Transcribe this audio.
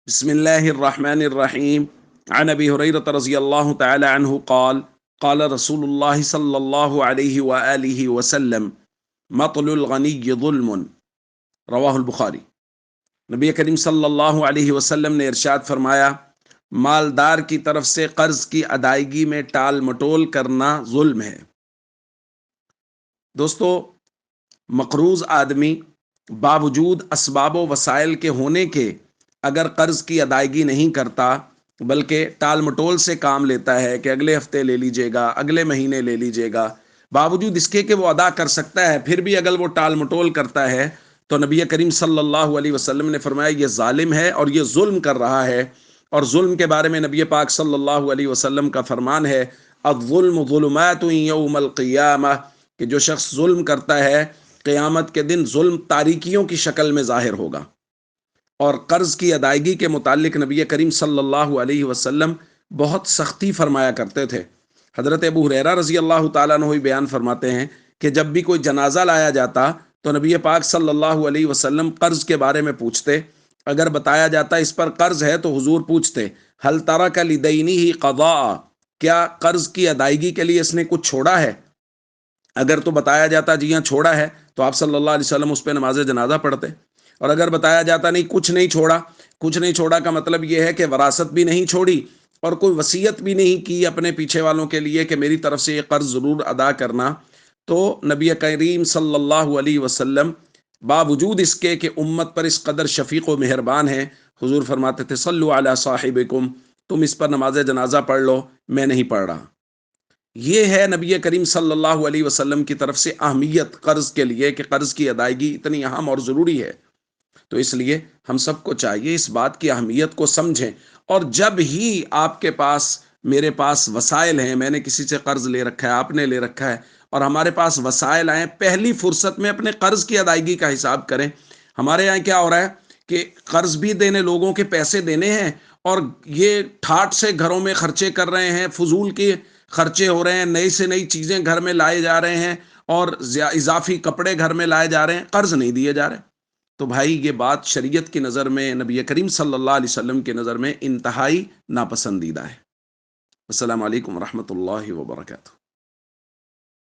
بسم الله الرحمن الرحيم. عن أبي هريرة رضي الله تعالى عنه قال قال رسول الله صلى الله عليه وآله وسلم مطل الغني ظلم. رواہ البخاری. نبی کریم صلی اللہ علیہ وسلم نے ارشاد فرمایا، مالدار کی طرف سے قرض کی ادائیگی میں ٹال مٹول کرنا ظلم ہے۔ دوستو، مقروض آدمی باوجود اسباب و وسائل کے ہونے کے اگر قرض کی ادائیگی نہیں کرتا بلکہ ٹال مٹول سے کام لیتا ہے کہ اگلے ہفتے لے لیجئے گا، اگلے مہینے لے لیجئے گا، باوجود اس کے کہ وہ ادا کر سکتا ہے پھر بھی اگر وہ ٹال مٹول کرتا ہے تو نبی کریم صلی اللہ علیہ وسلم نے فرمایا یہ ظالم ہے اور یہ ظلم کر رہا ہے۔ اور ظلم کے بارے میں نبی پاک صلی اللہ علیہ وسلم کا فرمان ہے، الظلم ظلمات یوم القیامہ، کہ جو شخص ظلم کرتا ہے قیامت کے دن ظلم تاریکیوں کی شکل میں ظاہر ہوگا۔ اور قرض کی ادائیگی کے متعلق نبی کریم صلی اللہ علیہ وسلم بہت سختی فرمایا کرتے تھے۔ حضرت ابو ہریرہ رضی اللہ تعالیٰ عنہ بیان فرماتے ہیں کہ جب بھی کوئی جنازہ لایا جاتا تو نبی پاک صلی اللہ علیہ وسلم قرض کے بارے میں پوچھتے۔ اگر بتایا جاتا اس پر قرض ہے تو حضور پوچھتے، ہل ترک لدینہ قضاء، کیا قرض کی ادائیگی کے لیے اس نے کچھ چھوڑا ہے؟ اگر تو بتایا جاتا جی ہاں چھوڑا ہے تو آپ صلی اللہ علیہ وسلم اس پہ نماز جنازہ پڑھتے۔ اور اگر بتایا جاتا نہیں کچھ نہیں چھوڑا کا مطلب یہ ہے کہ وراثت بھی نہیں چھوڑی اور کوئی وصیت بھی نہیں کی اپنے پیچھے والوں کے لیے کہ میری طرف سے یہ قرض ضرور ادا کرنا، تو نبی کریم صلی اللہ علیہ وسلم باوجود اس کے کہ امت پر اس قدر شفیق و مہربان ہے، حضور فرماتے تھے صلو علی صاحبکم، تم اس پر نماز جنازہ پڑھ لو، میں نہیں پڑھ رہا۔ یہ ہے نبی کریم صلی اللہ علیہ وسلم کی طرف سے اہمیت قرض کے لیے کہ قرض کی ادائیگی اتنی اہم اور ضروری ہے۔ تو اس لیے ہم سب کو چاہیے اس بات کی اہمیت کو سمجھیں، اور جب ہی آپ کے پاس میرے پاس وسائل ہیں، میں نے کسی سے قرض لے رکھا ہے، آپ نے لے رکھا ہے، اور ہمارے پاس وسائل آئیں، پہلی فرصت میں اپنے قرض کی ادائیگی کا حساب کریں۔ ہمارے یہاں کیا ہو رہا ہے کہ قرض بھی دینے، لوگوں کے پیسے دینے ہیں، اور یہ ٹھاٹ سے گھروں میں خرچے کر رہے ہیں، فضول کے خرچے ہو رہے ہیں، نئی سے نئی چیزیں گھر میں لائے جا رہے ہیں، اور اضافی کپڑے گھر میں لائے جا رہے ہیں، قرض نہیں دیے جا رہے۔ تو بھائی یہ بات شریعت کی نظر میں، نبی کریم صلی اللہ علیہ وسلم کی نظر میں انتہائی ناپسندیدہ ہے۔ السلام علیکم ورحمۃ اللہ وبرکاتہ۔